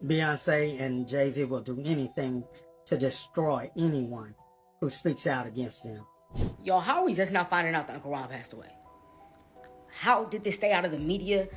Beyonce and Jay-Z will do anything to destroy anyone who speaks out against them. Yo, how are we just now finding out that Uncle Ron passed away? How did this stay out of the media?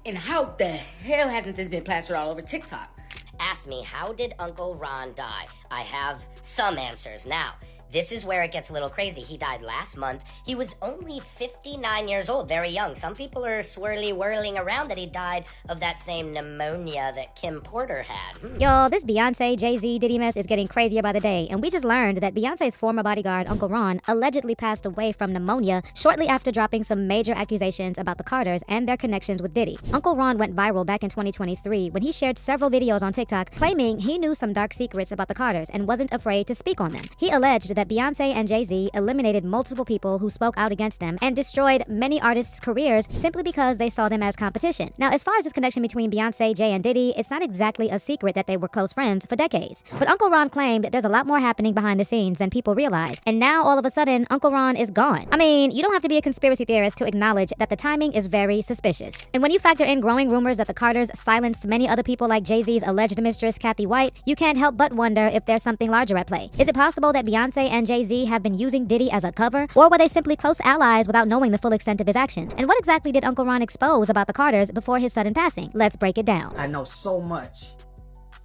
And how the hell hasn't this been plastered all over TikTok? Ask me, how did Uncle Ron die? I have some answers. Now, this is where it gets a little crazy. He died last month. He was only 59 years old, very young. Some people are whirling around that he died of that same pneumonia that Kim Porter had. Yo, this Beyonce, Jay-Z, Diddy mess is getting crazier by the day, and we just learned that Beyonce's former bodyguard, Uncle Ron, allegedly passed away from pneumonia shortly after dropping some major accusations about the Carters and their connections with Diddy. Uncle Ron went viral back in 2023 when he shared several videos on TikTok claiming he knew some dark secrets about the Carters and wasn't afraid to speak on them. He alleged that Beyonce and Jay-Z eliminated multiple people who spoke out against them and destroyed many artists' careers simply because they saw them as competition. Now, as far as this connection between Beyonce, Jay, and Diddy, it's not exactly a secret that they were close friends for decades. But Uncle Ron claimed there's a lot more happening behind the scenes than people realize. And now, all of a sudden, Uncle Ron is gone. I mean, you don't have to be a conspiracy theorist to acknowledge that the timing is very suspicious. And when you factor in growing rumors that the Carters silenced many other people like Jay-Z's alleged mistress, Kathy White, you can't help but wonder if there's something larger at play. Is it possible that Beyonce and Jay-Z have been using Diddy as a cover? Or were they simply close allies without knowing the full extent of his action? And what exactly did Uncle Ron expose about the Carters before his sudden passing? Let's break it down. I know so much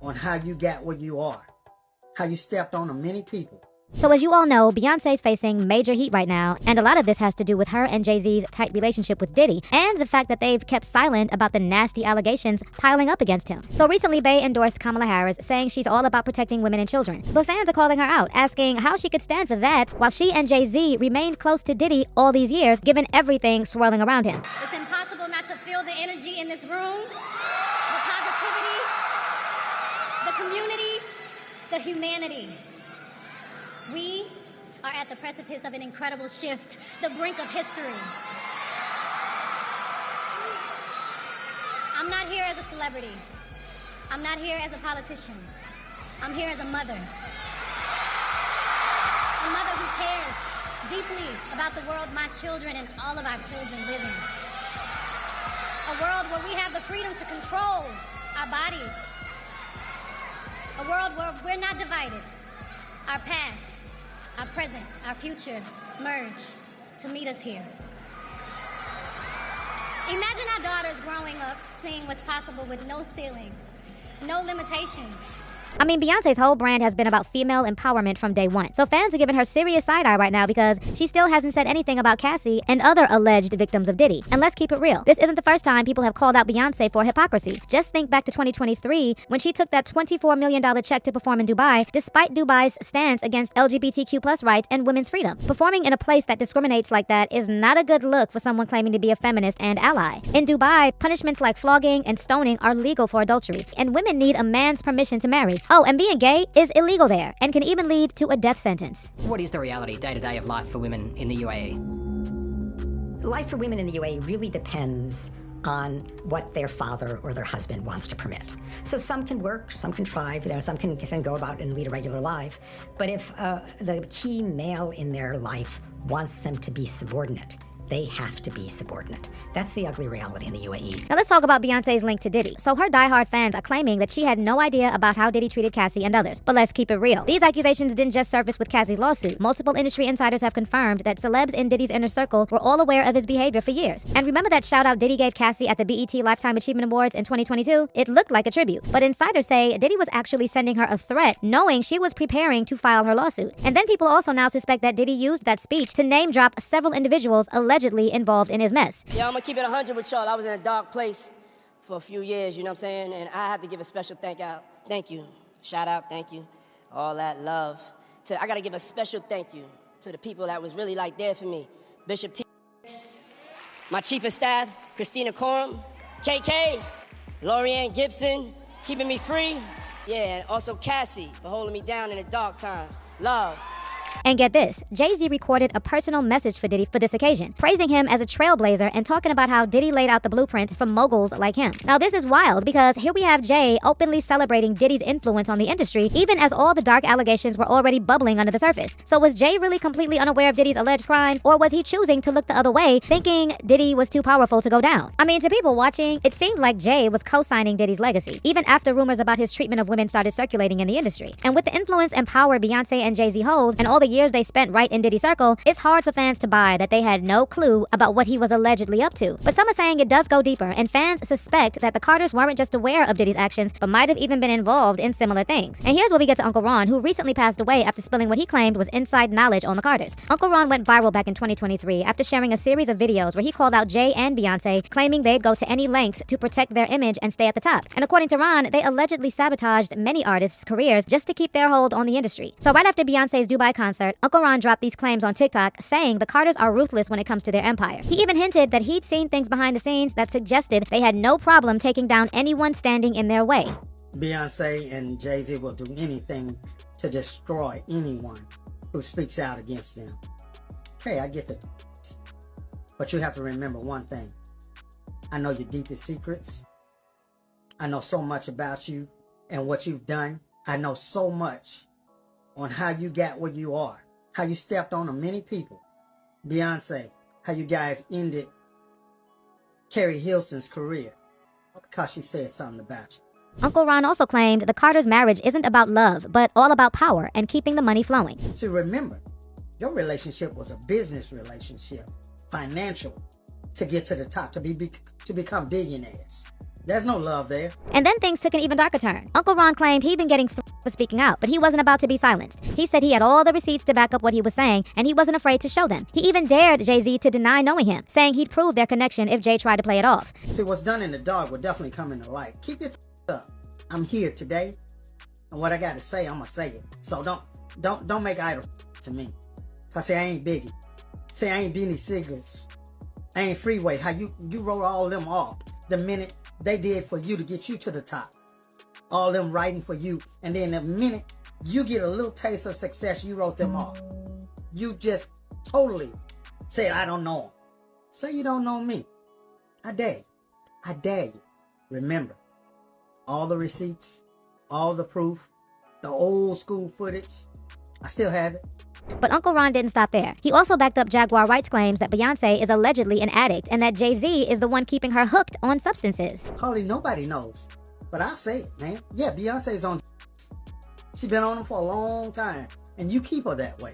on how you got where you are, how you stepped on many people. So as you all know, Beyonce's facing major heat right now, and a lot of this has to do with her and Jay-Z's tight relationship with Diddy, and the fact that they've kept silent about the nasty allegations piling up against him. So recently, Bey endorsed Kamala Harris, saying she's all about protecting women and children. But fans are calling her out, asking how she could stand for that while she and Jay-Z remained close to Diddy all these years, given everything swirling around him. It's impossible not to feel the energy in this room, the positivity, the community, the humanity. We are at the precipice of an incredible shift, the brink of history. I'm not here as a celebrity. I'm not here as a politician. I'm here as a mother. A mother who cares deeply about the world my children and all of our children live in. A world where we have the freedom to control our bodies. A world where we're not divided. Our past, our present, our future merge to meet us here. Imagine our daughters growing up seeing what's possible with no ceilings, no limitations. I mean, Beyonce's whole brand has been about female empowerment from day one. So fans are giving her serious side-eye right now because she still hasn't said anything about Cassie and other alleged victims of Diddy. And let's keep it real. This isn't the first time people have called out Beyonce for hypocrisy. Just think back to 2023 when she took that $24 million check to perform in Dubai, despite Dubai's stance against LGBTQ+ rights and women's freedom. Performing in a place that discriminates like that is not a good look for someone claiming to be a feminist and ally. In Dubai, punishments like flogging and stoning are legal for adultery, and women need a man's permission to marry. Oh, and being gay is illegal there and can even lead to a death sentence. What is the reality day-to-day of life for women in the UAE? Life for women in the UAE really depends on what their father or their husband wants to permit. So some can work, some can thrive, some can go about and lead a regular life. But if the key male in their life wants them to be subordinate, they have to be subordinate. That's the ugly reality in the UAE. Now let's talk about Beyonce's link to Diddy. So her diehard fans are claiming that she had no idea about how Diddy treated Cassie and others. But let's keep it real. These accusations didn't just surface with Cassie's lawsuit. Multiple industry insiders have confirmed that celebs in Diddy's inner circle were all aware of his behavior for years. And remember that shout out Diddy gave Cassie at the BET Lifetime Achievement Awards in 2022? It looked like a tribute. But insiders say Diddy was actually sending her a threat, knowing she was preparing to file her lawsuit. And then people also now suspect that Diddy used that speech to name drop several individuals allegedly involved in his mess. Yeah, I'm gonna keep it 100 with y'all. I was in a dark place for a few years, you know what I'm saying? And I had to give a special thank you, shout out, thank you, all that love. I gotta give a special thank you to the people that was really like there for me. Bishop T, my chief of staff, Christina Coram, KK, Lorianne Gibson, keeping me free. Yeah, and also Cassie for holding me down in the dark times. Love. And get this, Jay-Z recorded a personal message for Diddy for this occasion, praising him as a trailblazer and talking about how Diddy laid out the blueprint for moguls like him. Now this is wild because here we have Jay openly celebrating Diddy's influence on the industry, even as all the dark allegations were already bubbling under the surface. So was Jay really completely unaware of Diddy's alleged crimes, or was he choosing to look the other way, thinking Diddy was too powerful to go down? I mean, to people watching, it seemed like Jay was co-signing Diddy's legacy, even after rumors about his treatment of women started circulating in the industry. And with the influence and power Beyonce and Jay-Z hold, and all the years they spent right in Diddy's circle, it's hard for fans to buy that they had no clue about what he was allegedly up to. But some are saying it does go deeper, and fans suspect that the Carters weren't just aware of Diddy's actions, but might have even been involved in similar things. And here's where we get to Uncle Ron, who recently passed away after spilling what he claimed was inside knowledge on the Carters. Uncle Ron went viral back in 2023 after sharing a series of videos where he called out Jay and Beyonce, claiming they'd go to any lengths to protect their image and stay at the top. And according to Ron, they allegedly sabotaged many artists' careers just to keep their hold on the industry. So right after Beyonce's Dubai concert, Uncle Ron dropped these claims on TikTok, saying the Carters are ruthless when it comes to their empire. He even hinted that he'd seen things behind the scenes that suggested they had no problem taking down anyone standing in their way. Beyonce and Jay-Z will do anything to destroy anyone who speaks out against them. Hey, I get that. But you have to remember one thing. I know your deepest secrets. I know so much about you and what you've done. I know so much on how you got where you are, how you stepped on many people. Beyonce, how you guys ended Carrie Hilson's career because she said something about you. Uncle Ron also claimed the Carters' marriage isn't about love, but all about power and keeping the money flowing. So remember, your relationship was a business relationship, financial, to get to the top, to become billionaires. There's no love there. And then things took an even darker turn. Uncle Ron claimed he'd been getting for speaking out, but he wasn't about to be silenced. He said he had all the receipts to back up what he was saying, and he wasn't afraid to show them. He even dared Jay-Z to deny knowing him, saying he'd prove their connection if Jay tried to play it off. See, what's done in the dark will definitely come in the light. Keep your up. I'm here today, and what I got to say, I'm gonna say it. So don't make idle to me. Cause see, I ain't Biggie. See, I ain't Beanie Siegers. I ain't Freeway. How you wrote all them off the minute they did for you to get you to the top. All them writing for you, and then the minute you get a little taste of success, you wrote them off. You just totally said, I don't know them. Say you don't know me. I dare you. I dare you. Remember, all the receipts, all the proof, the old school footage, I still have it. But Uncle Ron didn't stop there. He also backed up Jaguar Wright's claims that Beyonce is allegedly an addict and that Jay-Z is the one keeping her hooked on substances. Hardly nobody knows, but I say it, man. Yeah, Beyonce's on. She been on them for a long time, and you keep her that way.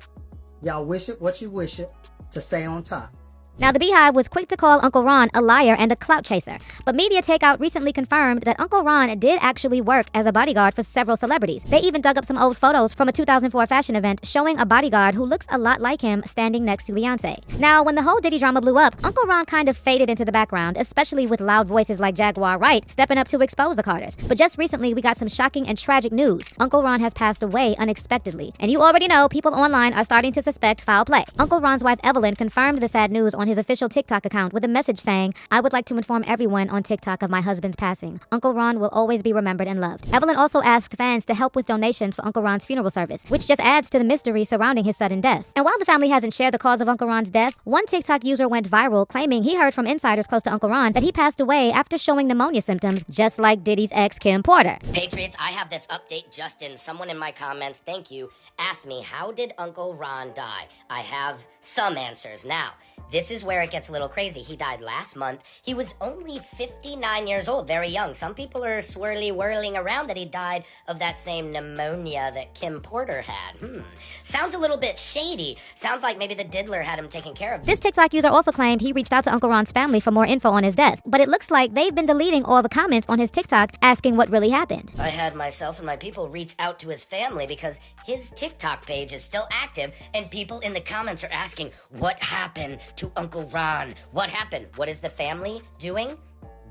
Y'all wish it what you wish it to stay on top. Now, the Beehive was quick to call Uncle Ron a liar and a clout chaser, but Media Takeout recently confirmed that Uncle Ron did actually work as a bodyguard for several celebrities. They even dug up some old photos from a 2004 fashion event showing a bodyguard who looks a lot like him standing next to Beyonce. Now, when the whole Diddy drama blew up, Uncle Ron kind of faded into the background, especially with loud voices like Jaguar Wright stepping up to expose the Carters. But just recently, we got some shocking and tragic news. Uncle Ron has passed away unexpectedly, and you already know people online are starting to suspect foul play. Uncle Ron's wife Evelyn confirmed the sad news on his official TikTok account with a message saying, "I would like to inform everyone on TikTok of my husband's passing. Uncle Ron will always be remembered and loved." Evelyn also asked fans to help with donations for Uncle Ron's funeral service, which just adds to the mystery surrounding his sudden death. And while the family hasn't shared the cause of Uncle Ron's death, one TikTok user went viral claiming he heard from insiders close to Uncle Ron that he passed away after showing pneumonia symptoms, just like Diddy's ex Kim Porter. Patriots, I have this update just in. Someone in my comments, thank you, asked me, how did Uncle Ron die? I have some answers now. This is where it gets a little crazy. He died last month. He was only 59 years old, very young. Some people are whirling around that he died of that same pneumonia that Kim Porter had. Sounds a little bit shady. Sounds like maybe the diddler had him taken care of. This TikTok user also claimed he reached out to Uncle Ron's family for more info on his death, but it looks like they've been deleting all the comments on his TikTok asking what really happened. I had myself and my people reach out to his family because his TikTok page is still active and people in the comments are asking, what happened to Uncle Ron? What happened? What is the family doing?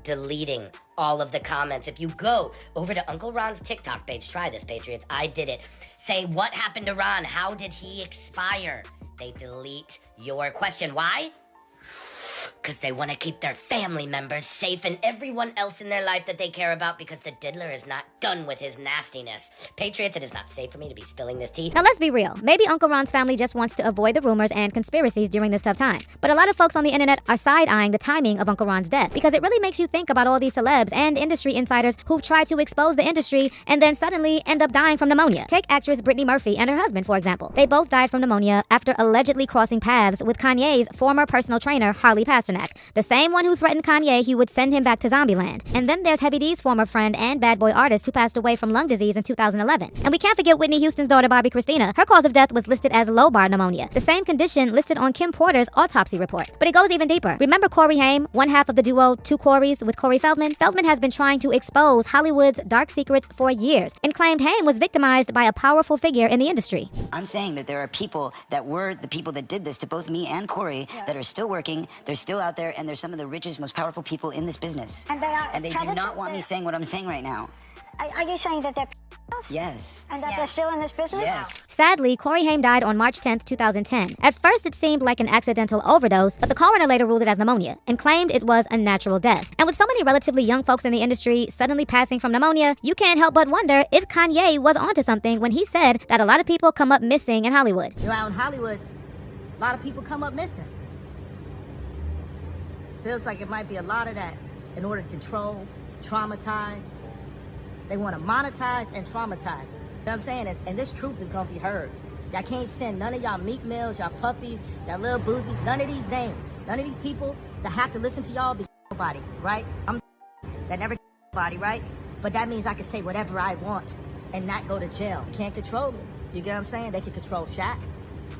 Deleting all of the comments. If you go over to Uncle Ron's TikTok page, try this, Patriots, I did it. Say, what happened to Ron? How did he expire? They delete your question. Why? Because they want to keep their family members safe and everyone else in their life that they care about, because the diddler is not done with his nastiness. Patriots, it is not safe for me to be spilling this tea. Now let's be real. Maybe Uncle Ron's family just wants to avoid the rumors and conspiracies during this tough time. But a lot of folks on the internet are side-eyeing the timing of Uncle Ron's death because it really makes you think about all these celebs and industry insiders who've tried to expose the industry and then suddenly end up dying from pneumonia. Take actress Brittany Murphy and her husband, for example. They both died from pneumonia after allegedly crossing paths with Kanye's former personal trainer, Harley Pasternak, the same one who threatened Kanye he would send him back to Zombieland. And then there's Heavy D's former friend and bad boy artist who passed away from lung disease in 2011. And we can't forget Whitney Houston's daughter, Bobby Christina. Her cause of death was listed as lobar pneumonia, the same condition listed on Kim Porter's autopsy report. But it goes even deeper. Remember Corey Haim, one half of the duo Two Coreys with Corey Feldman? Feldman has been trying to expose Hollywood's dark secrets for years and claimed Haim was victimized by a powerful figure in the industry. I'm saying that there are people that were the people that did this to both me and Corey that are still working, they're still out there, and they're some of the richest, most powerful people in this business. And they do not want me saying what I'm saying right now. Are you saying that they're Yes. and that they're still in this business? Yes. Sadly, Corey Haim died on March 10th, 2010. At first, it seemed like an accidental overdose, but the coroner later ruled it as pneumonia and claimed it was a natural death. And with so many relatively young folks in the industry suddenly passing from pneumonia, you can't help but wonder if Kanye was onto something when he said that a lot of people come up missing in Hollywood. Around Hollywood, a lot of people come up missing. Feels like it might be a lot of that in order to control, traumatize. They want to monetize and traumatize. You know what I'm saying? And this truth is going to be heard. Y'all can't send none of y'all Meek Mills, y'all Puffies, y'all Lil Boozy, none of these names, none of these people that have to listen to y'all be nobody, right? I'm that never nobody, right? But that means I can say whatever I want and not go to jail. You can't control me. You get what I'm saying? They can control Shaq.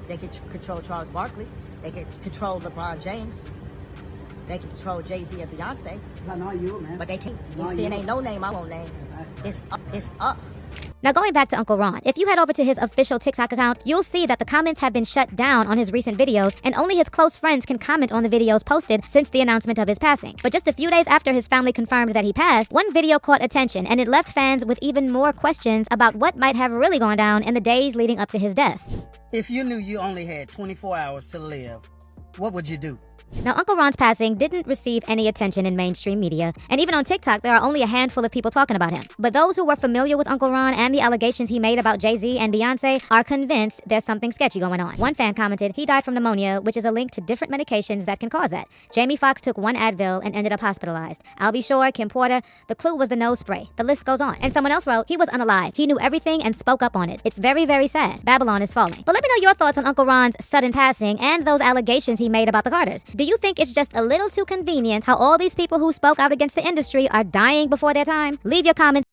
They can control Charles Barkley. They can control LeBron James. They can control Jay-Z and Beyoncé. Not you, man. But they can't. You see, it ain't no name I won't name. It's up. It's up. Now going back to Uncle Ron, if you head over to his official TikTok account, you'll see that the comments have been shut down on his recent videos, and only his close friends can comment on the videos posted since the announcement of his passing. But just a few days after his family confirmed that he passed, one video caught attention, and it left fans with even more questions about what might have really gone down in the days leading up to his death. If you knew you only had 24 hours to live, what would you do? Now, Uncle Ron's passing didn't receive any attention in mainstream media, and even on TikTok, there are only a handful of people talking about him. But those who were familiar with Uncle Ron and the allegations he made about Jay-Z and Beyoncé are convinced there's something sketchy going on. One fan commented, he died from pneumonia, which is a link to different medications that can cause that. Jamie Foxx took one Advil and ended up hospitalized. I'll be sure, Kim Porter, the clue was the nose spray. The list goes on. And someone else wrote, he was unalived. He knew everything and spoke up on it. It's very, very sad. Babylon is falling. But let me know your thoughts on Uncle Ron's sudden passing and those allegations he made about the Carters. Do you think it's just a little too convenient how all these people who spoke out against the industry are dying before their time? Leave your comments